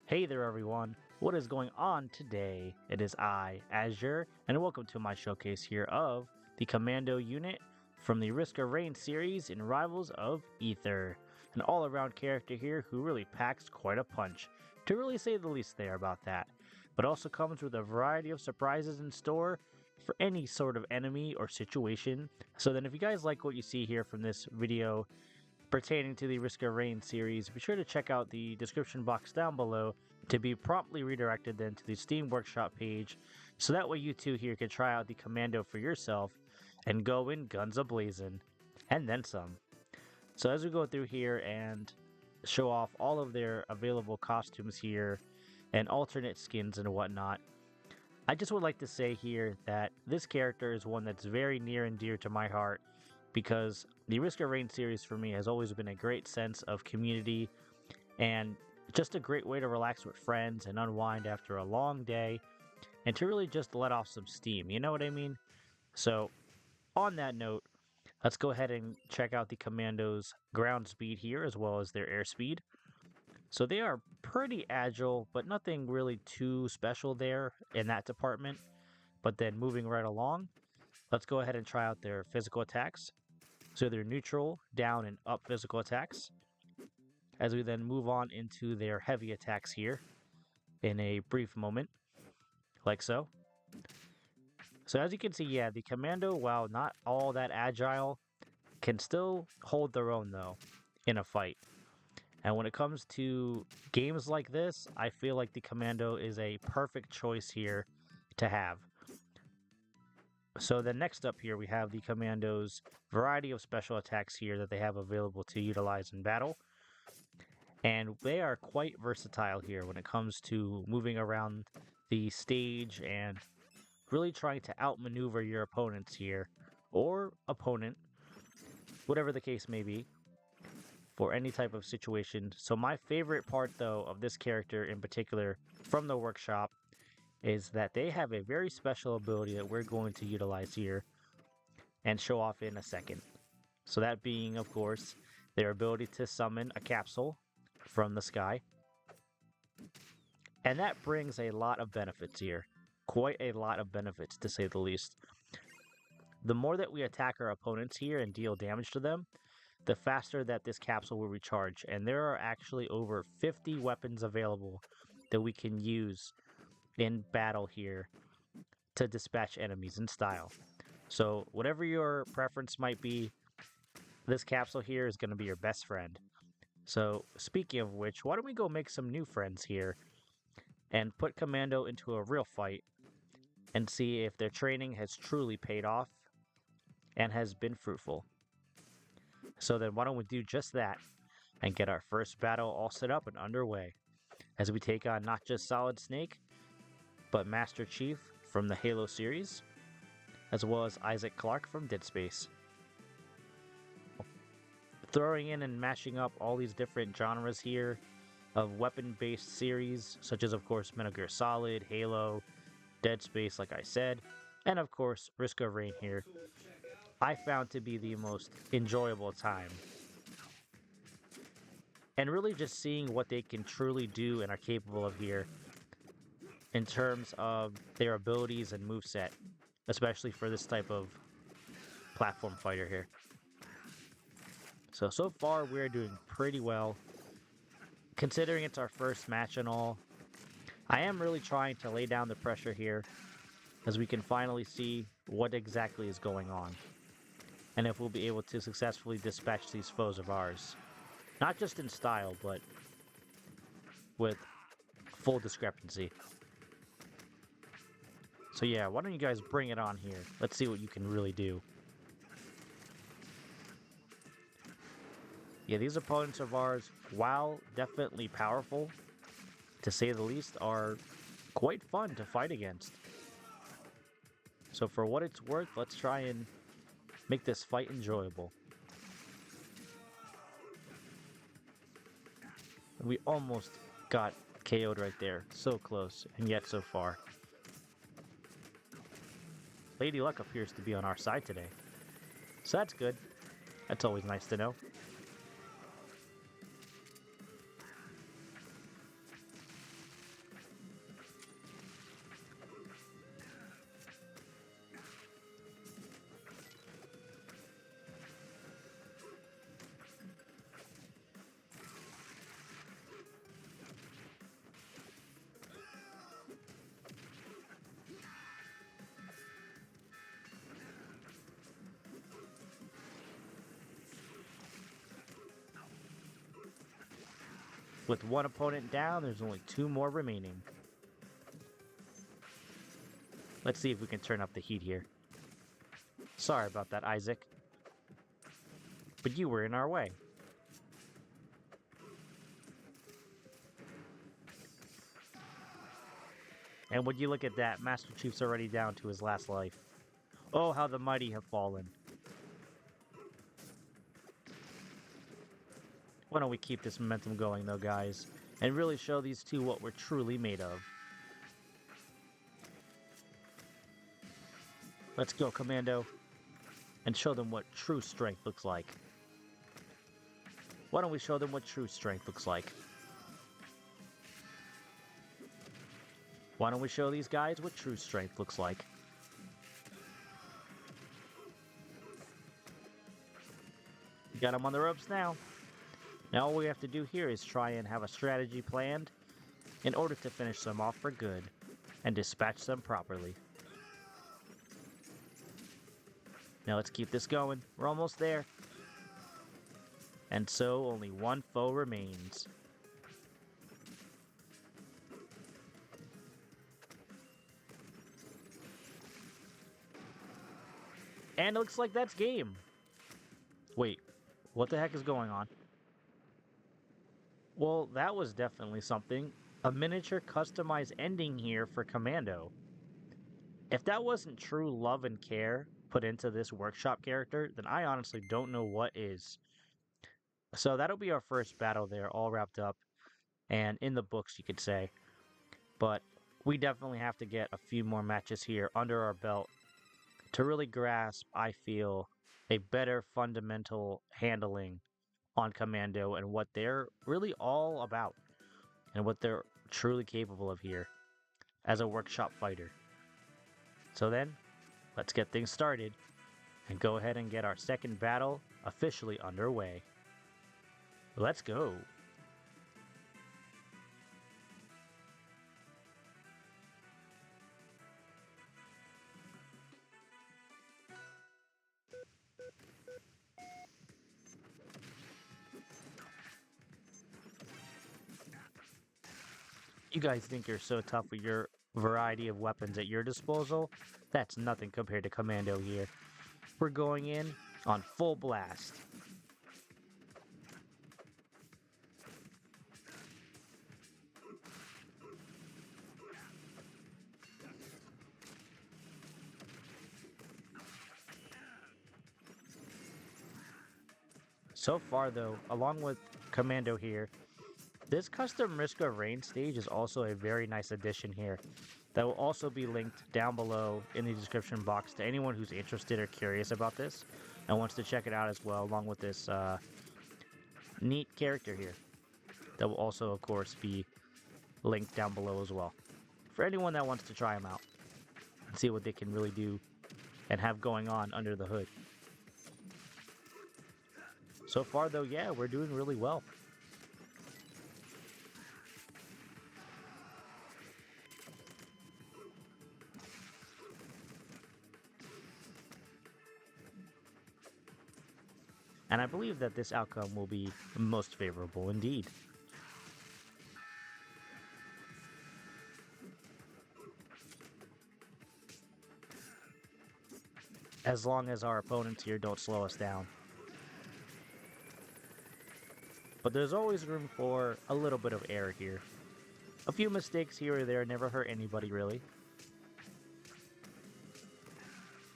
Hey there everyone, what is going on today? It is I, Azure, and welcome to my showcase here of the Commando unit from the Risk of Rain series in Rivals of Aether. An all-around character here who really packs quite a punch, to really say the least there about that, but also comes with a variety of surprises in store for any sort of enemy or situation. So then if you guys like what you see here from this video pertaining to the Risk of Rain series, be sure to check out the description box down below to be promptly redirected then to the Steam Workshop page, so that way you too here can try out the Commando for yourself and go in guns a-blazing, and then some. So as we go through here and show off all of their available costumes here and alternate skins and whatnot, I just would like to say here that this character is one that's very near and dear to my heart, because the Risk of Rain series for me has always been a great sense of community and just a great way to relax with friends and unwind after a long day and to really just let off some steam, you know what I mean? So on that note, let's go ahead and check out the Commando's ground speed here as well as their air speed. So they are pretty agile, but nothing really too special there in that department. But then moving right along, let's go ahead and try out their physical attacks. So they're neutral, down, and up physical attacks. As we then move on into their heavy attacks here in a brief moment, like so. So as you can see, yeah, the Commando, while not all that agile, can still hold their own though in a fight. And when it comes to games like this, I feel like the Commando is a perfect choice here to have. So then next up here, we have the Commando's variety of special attacks here that they have available to utilize in battle. And they are quite versatile here when it comes to moving around the stage and really trying to outmaneuver your opponents here, or opponent, whatever the case may be, for any type of situation. So my favorite part though of this character in particular from the workshop is that they have a very special ability that we're going to utilize here and show off in a second. So that being, of course, their ability to summon a capsule from the sky. And that brings a lot of benefits here. Quite a lot of benefits, to say the least. The more that we attack our opponents here and deal damage to them, the faster that this capsule will recharge. And there are actually over 50 weapons available that we can use in battle here to dispatch enemies in style. So whatever your preference might be, this capsule here is going to be your best friend. So speaking of which, why don't we go make some new friends here and put Commando into a real fight and see if their training has truly paid off and has been fruitful. So then why don't we do just that and get our first battle all set up and underway as we take on not just Solid Snake, but Master Chief from the Halo series, as well as Isaac Clarke from Dead Space. Throwing in and mashing up all these different genres here of weapon-based series, such as of course Metal Gear Solid, Halo, Dead Space like I said, and of course Risk of Rain here, I found to be the most enjoyable time. And really just seeing what they can truly do and are capable of here in terms of their abilities and moveset, especially for this type of platform fighter here. So far we're doing pretty well, considering it's our first match and all. I am really trying to lay down the pressure here, as we can finally see what exactly is going on, and if we'll be able to successfully dispatch these foes of ours. Not just in style, but with full discrepancy. So yeah, why don't you guys bring it on here? Let's see what you can really do. Yeah, these opponents of ours, while definitely powerful, to say the least, are quite fun to fight against. So for what it's worth, let's try and make this fight enjoyable. We almost got KO'd right there. So close, and yet so far. Lady Luck appears to be on our side today. So that's good. That's always nice to know. With one opponent down, there's only 2 more remaining. Let's see if we can turn up the heat here. Sorry about that, Isaac. But you were in our way. And would you look at that, Master Chief's already down to his last life. Oh, how the mighty have fallen. Why don't we keep this momentum going though, guys, and really show these two what we're truly made of. Let's go, Commando, and show them what true strength looks like. Why don't we show them what true strength looks like? Why don't we show these guys what true strength looks like? We got them on the ropes now. Now all we have to do here is try and have a strategy planned in order to finish them off for good and dispatch them properly. Now let's keep this going. We're almost there. And so only one foe remains. And it looks like that's game. Wait, what the heck is going on? Well, that was definitely something. A miniature customized ending here for Commando. If that wasn't true love and care put into this workshop character, then I honestly don't know what is. So that'll be our first battle there, all wrapped up, and in the books, you could say. But we definitely have to get a few more matches here under our belt to really grasp, I feel, a better fundamental handling on Commando and what they're really all about and what they're truly capable of here as a workshop fighter. So then, let's get things started and go ahead and get our second battle officially underway. Let's go. You guys think you're so tough with your variety of weapons at your disposal? That's nothing compared to Commando here. We're going in on full blast. So far though, along with Commando here, this custom Risk of Rain stage is also a very nice addition here that will also be linked down below in the description box to anyone who's interested or curious about this and wants to check it out as well, along with this neat character here that will also, of course, be linked down below as well for anyone that wants to try them out and see what they can really do and have going on under the hood. So far though, yeah, we're doing really well. And I believe that this outcome will be most favorable indeed. As long as our opponents here don't slow us down. But there's always room for a little bit of error here. A few mistakes here or there never hurt anybody really.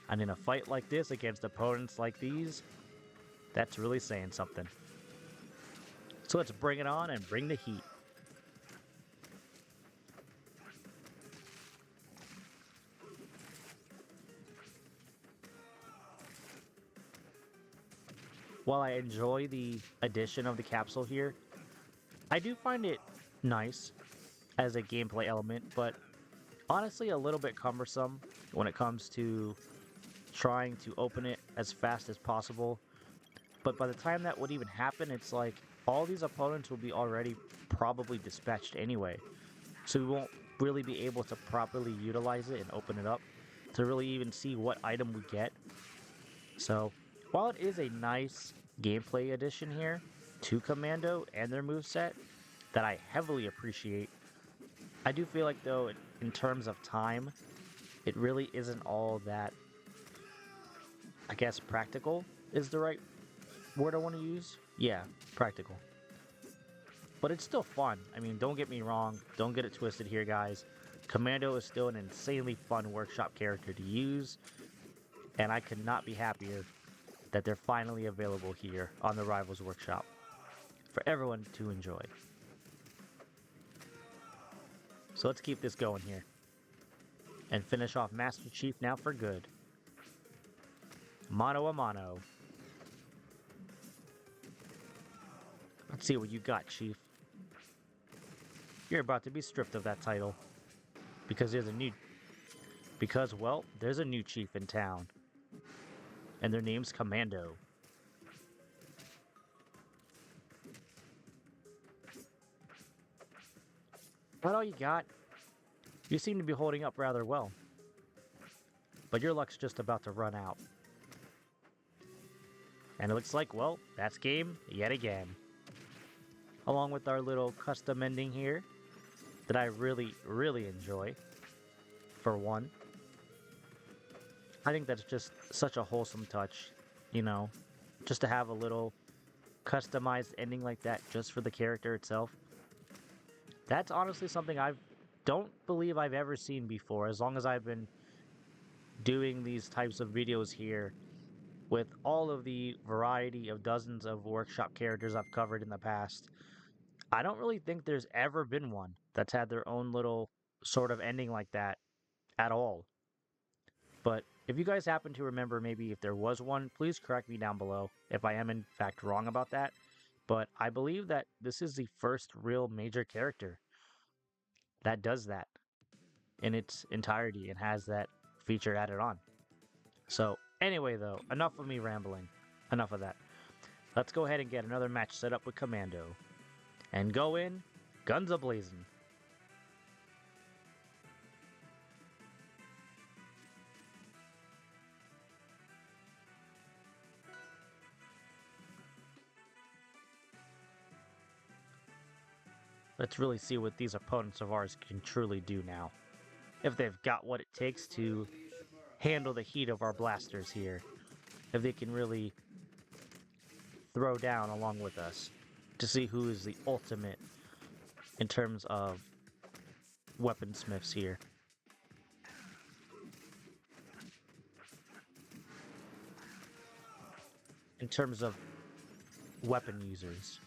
And in a fight like this against opponents like these, that's really saying something. So let's bring it on and bring the heat. While I enjoy the addition of the capsule here, I do find it nice as a gameplay element, but honestly a little bit cumbersome when it comes to trying to open it as fast as possible. But by the time that would even happen, it's like all these opponents will be already probably dispatched anyway. So we won't really be able to properly utilize it and open it up to really even see what item we get. So while it is a nice gameplay addition here to Commando and their moveset, that I heavily appreciate. I do feel like, though, in terms of time, it really isn't all that, I guess, practical is the right word I want to use. Yeah, practical. But it's still fun. I mean, don't get me wrong. Don't get it twisted here, guys. Commando is still an insanely fun workshop character to use, and I could not be happier that they're finally available here on the Rivals Workshop for everyone to enjoy. So let's keep this going here and finish off Master Chief now for good. Mano a mano. Let's see what you got, Chief. You're about to be stripped of that title because there's a new chief in town, and their name's Commando. That all you got? You seem to be holding up rather well, but your luck's just about to run out. And it looks like, well, that's game yet again. Along with our little custom ending here that I really, really enjoy, for one. I think that's just such a wholesome touch, you know, just to have a little customized ending like that just for the character itself. That's honestly something I don't believe I've ever seen before, as long as I've been doing these types of videos here with all of the variety of dozens of workshop characters I've covered in the past. I don't really think there's ever been one that's had their own little sort of ending like that at all. But if you guys happen to remember, maybe if there was one, please correct me down below if I am in fact wrong about that. But I believe that this is the first real major character that does that in its entirety and has that feature added on. So anyway, though, enough of me rambling. Enough of that. Let's go ahead and get another match set up with Commando. And go in, guns a-blazing. Let's really see what these opponents of ours can truly do now. If they've got what it takes to handle the heat of our blasters here. If they can really throw down along with us to see who is the ultimate in terms of weaponsmiths here. In terms of weapon users.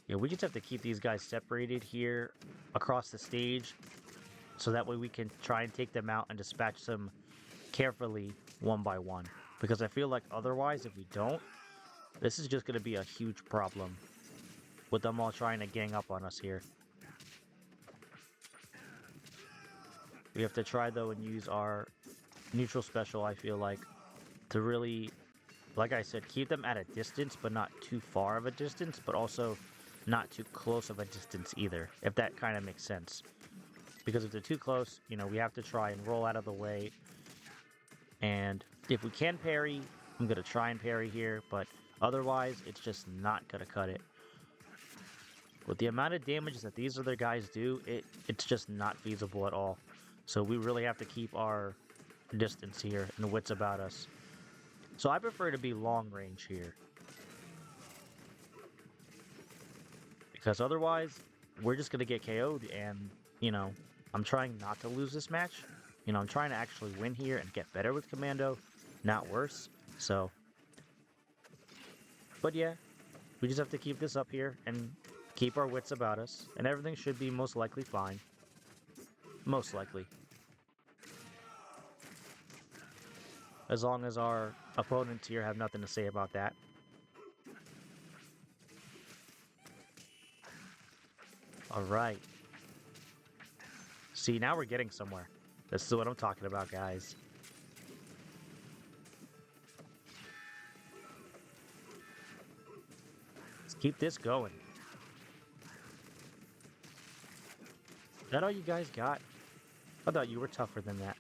Yeah, we just have to keep these guys separated here across the stage so that way we can try and take them out and dispatch them carefully one by one. Because I feel like otherwise, if we don't, this is just going to be a huge problem with them all trying to gang up on us here. We have to try, though, and use our neutral special, I feel like, to really, like I said, keep them at a distance, but not too far of a distance, but also not too close of a distance either, if that kind of makes sense. Because if they're too close, you know, we have to try and roll out of the way. And if we can parry, I'm going to try and parry here, but otherwise, it's just not going to cut it. With the amount of damage that these other guys do, it's just not feasible at all. So we really have to keep our distance here and wits about us. So I prefer to be long range here. Because otherwise, we're just going to get KO'd and, you know, I'm trying not to lose this match. You know, I'm trying to actually win here and get better with Commando, not worse. So, but yeah, we just have to keep this up here and keep our wits about us, and everything should be most likely fine. Most likely. As long as our opponents here have nothing to say about that. Alright. See, now we're getting somewhere. This is what I'm talking about, guys. Let's keep this going. Is that all you guys got? I thought you were tougher than that.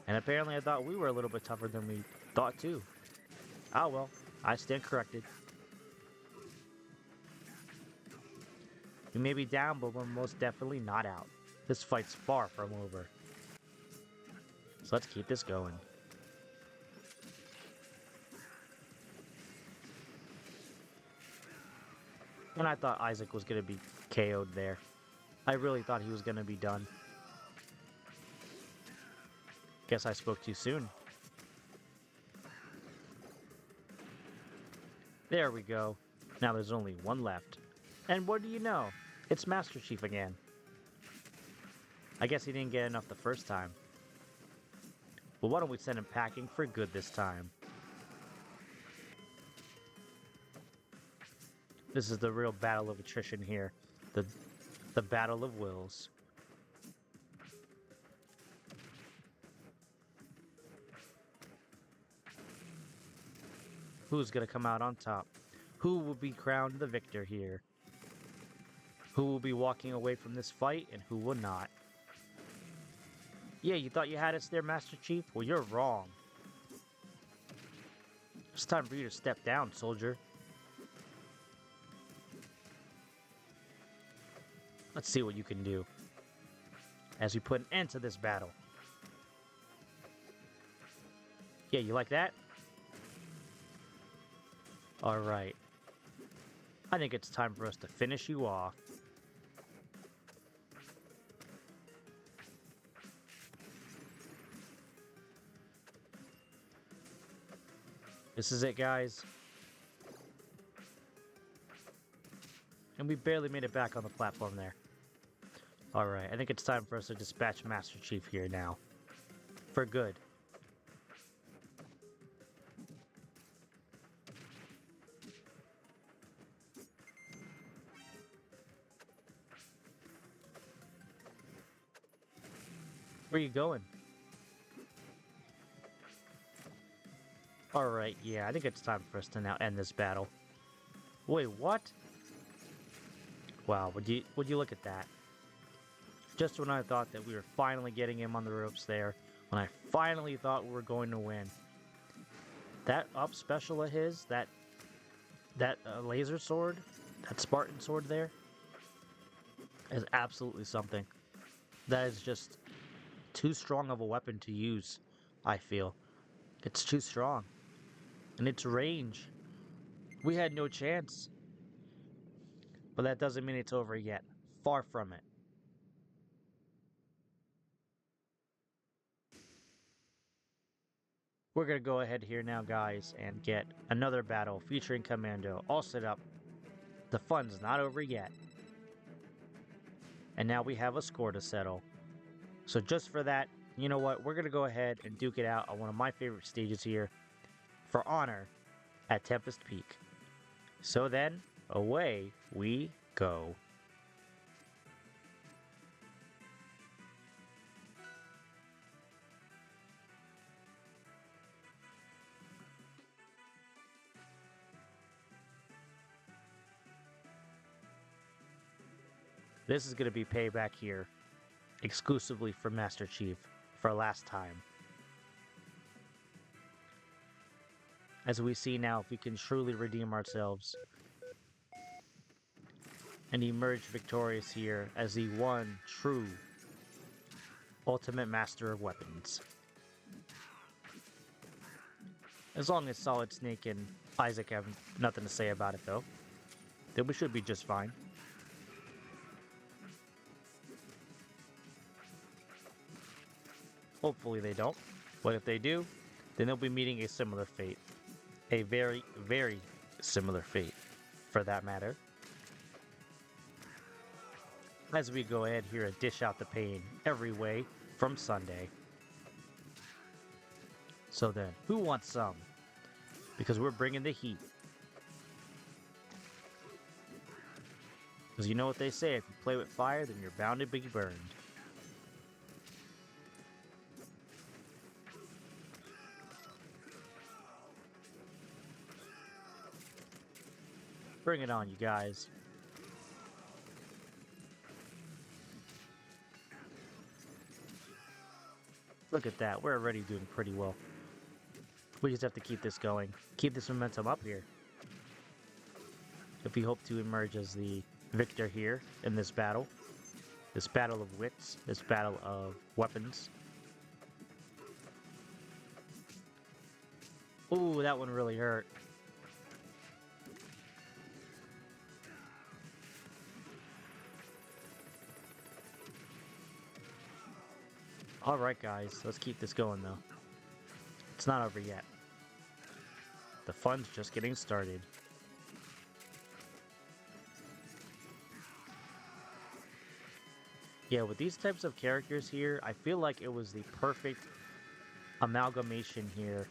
And apparently I thought we were a little bit tougher than we thought too. Ah well, I stand corrected. We may be down, but we're most definitely not out. This fight's far from over. So let's keep this going. And I thought Isaac was going to be KO'd there. I really thought he was going to be done. Guess I spoke too soon. There we go. Now there's only one left. And what do you know? It's Master Chief again. I guess he didn't get enough the first time. Well, why don't we send him packing for good this time? This is the real battle of attrition here. The battle of wills. Who's gonna come out on top? Who will be crowned the victor here? Who will be walking away from this fight and who will not? Yeah, you thought you had us there, Master Chief? Well, you're wrong. It's time for you to step down, soldier. Let's see what you can do as we put an end to this battle. Yeah, you like that? Alright. I think it's time for us to finish you off. This is it, guys. And we barely made it back on the platform there. Alright, I think it's time for us to dispatch Master Chief here now. For good. Where are you going? Alright, yeah, I think it's time for us to now end this battle. Wait, what? Wow, would you look at that? Just when I thought that we were finally getting him on the ropes there, when I finally thought we were going to win, that up special of his, that laser sword, that Spartan sword there, is absolutely something. That is just too strong of a weapon to use, I feel. It's too strong. And its range, we had no chance. But that doesn't mean it's over yet. Far from it. We're going to go ahead here now, guys, and get another battle featuring Commando all set up. The fun's not over yet. And now we have a score to settle. So just for that, you know what? We're going to go ahead and duke it out on one of my favorite stages here for honor at Tempest Peak. So then, away we go. This is going to be payback here, exclusively for Master Chief, for last time. As we see now if we can truly redeem ourselves and emerge victorious here as the one true ultimate master of weapons. As long as Solid Snake and Isaac have nothing to say about it though, then we should be just fine. Hopefully they don't, but if they do, then they'll be meeting a similar fate. A very, very similar fate, for that matter. As we go ahead here and dish out the pain every way from Sunday. So then, who wants some? Because we're bringing the heat. Because you know what they say, if you play with fire, then you're bound to be burned. Bring it on, you guys. Look at that. We're already doing pretty well. We just have to keep this going. Keep this momentum up here. If we hope to emerge as the victor here in this battle. This battle of wits. This battle of weapons. Ooh, that one really hurt. Alright guys, let's keep this going though. It's not over yet. The fun's just getting started. Yeah, with these types of characters here, I feel like it was the perfect amalgamation here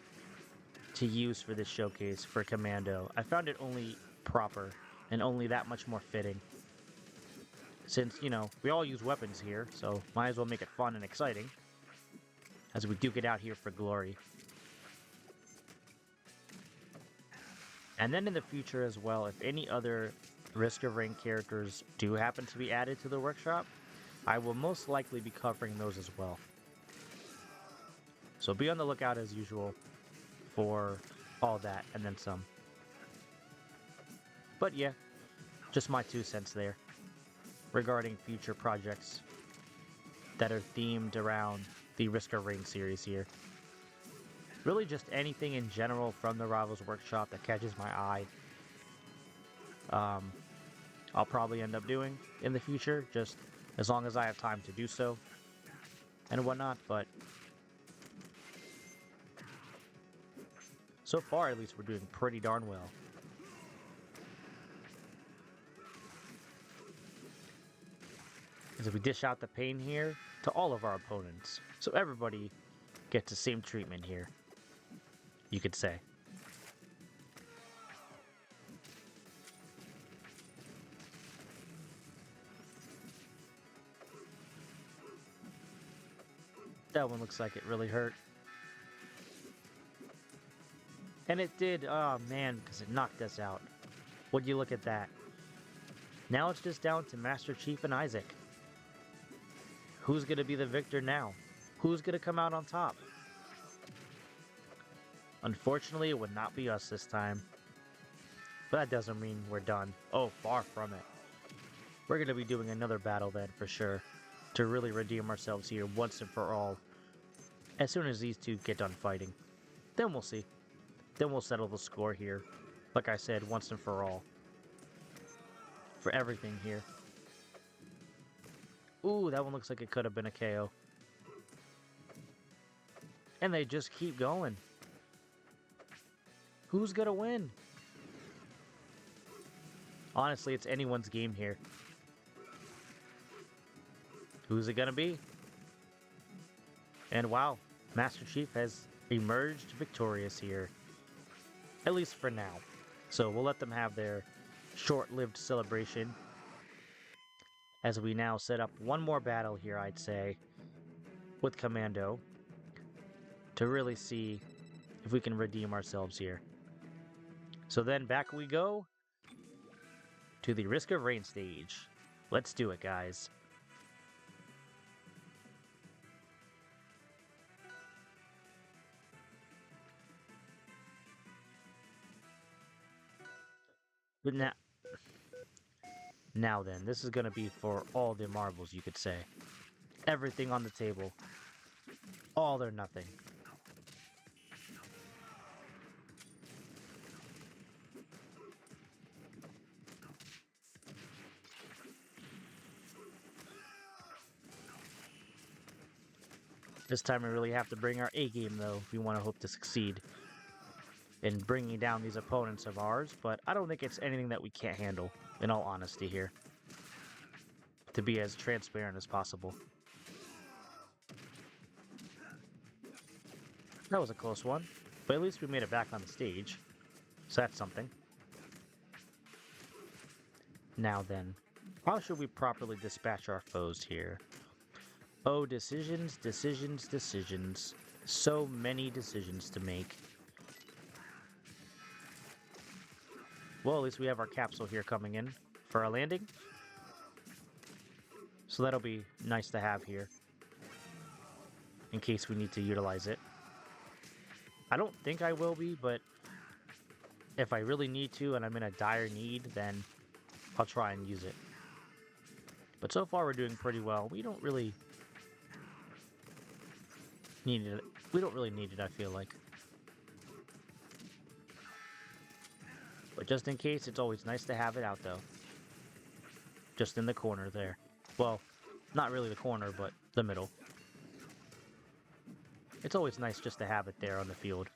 to use for this showcase for Commando. I found it only proper and only that much more fitting. Since, you know, we all use weapons here, so might as well make it fun and exciting as we duke it out here for glory. And then in the future as well, if any other Risk of Rain characters do happen to be added to the workshop, I will most likely be covering those as well. So be on the lookout as usual for all that and then some. But yeah, just my 2 cents there regarding future projects that are themed around the Risk of Rain series here. Really just anything in general from the Rivals Workshop that catches my eye. I'll probably end up doing in the future, just as long as I have time to do so and whatnot, but so far at least we're doing pretty darn well. As we dish out the pain here to all of our opponents, so everybody gets the same treatment here, you could say. That one looks like it really hurt. And it did, oh man, because it knocked us out. Would you look at that? Now it's just down to Master Chief and Isaac. Who's going to be the victor now? Who's going to come out on top? Unfortunately, it would not be us this time. But that doesn't mean we're done. Oh, far from it. We're going to be doing another battle then, for sure, to really redeem ourselves here once and for all. As soon as these two get done fighting. Then we'll see. Then we'll settle the score here. Like I said, once and for all. For everything here. Ooh, that one looks like it could have been a KO. And they just keep going. Who's gonna win? Honestly, it's anyone's game here. Who's it gonna be? And wow, Master Chief has emerged victorious here. At least for now. So we'll let them have their short-lived celebration. As we now set up one more battle here, I'd say, with Commando. To really see if we can redeem ourselves here. So then back we go to the Risk of Rain stage. Let's do it, guys. But now then, this is going to be for all the marbles, you could say. Everything on the table. All or nothing. This time we really have to bring our A game, though, if we want to hope to succeed in bringing down these opponents of ours, but I don't think it's anything that we can't handle, in all honesty here. To be as transparent as possible. That was a close one, but at least we made it back on the stage, so that's something. Now then, how should we properly dispatch our foes here? Oh, decisions, decisions, decisions. So many decisions to make. Well, at least we have our capsule here coming in for our landing. So that'll be nice to have here, in case we need to utilize it. I don't think I will be, but if I really need to and I'm in a dire need, then I'll try and use it. But so far we're doing pretty well. We don't really need it. We don't really need it, I feel like. But just in case, it's always nice to have it out, though. Just in the corner there. Well, not really the corner, but the middle. It's always nice just to have it there on the field.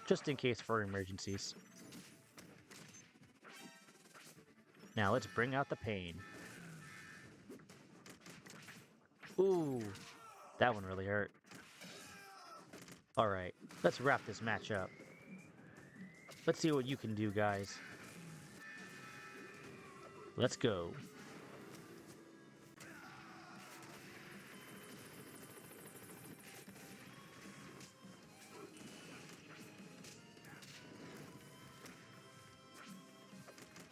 Just in case for emergencies. Now let's bring out the pain. Ooh, that one really hurt. Alright, let's wrap this match up. Let's see what you can do, guys. Let's go.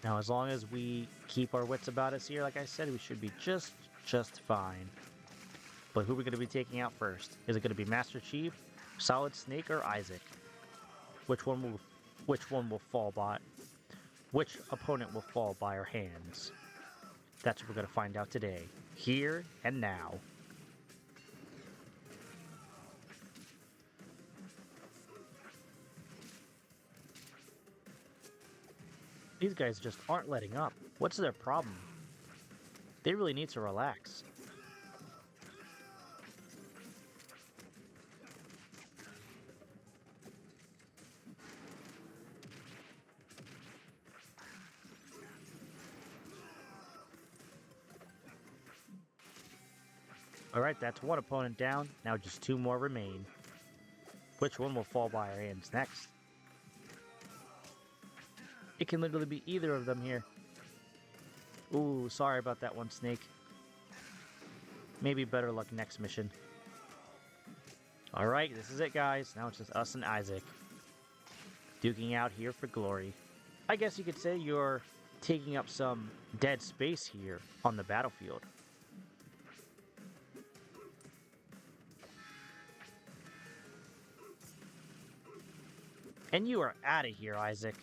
Now, as long as we keep our wits about us here, like I said, we should be just fine. But who are we going to be taking out first? Is it going to be Master Chief, Solid Snake, or Isaac? Which one will fall by? Which opponent will fall by our hands? That's what we're going to find out today, here and now. These guys just aren't letting up. What's their problem? They really need to relax. Alright, that's one opponent down. Now just two more remain. Which one will fall by our hands next? It can literally be either of them here. Ooh, sorry about that one, Snake. Maybe better luck next mission. Alright, this is it, guys. Now it's just us and Isaac. Duking out here for glory. I guess you could say you're taking up some dead space here on the battlefield. And you are out of here, Isaac.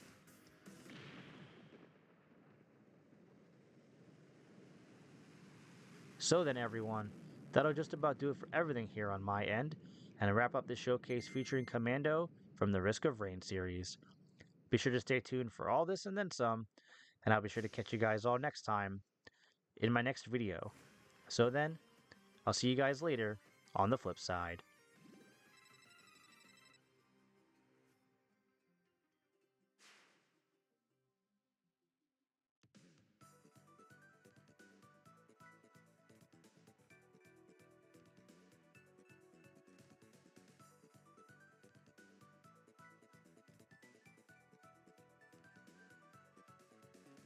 So then, everyone, that'll just about do it for everything here on my end, and I wrap up this showcase featuring Commando from the Risk of Rain series. Be sure to stay tuned for all this and then some, and I'll be sure to catch you guys all next time in my next video. So then, I'll see you guys later on the flip side.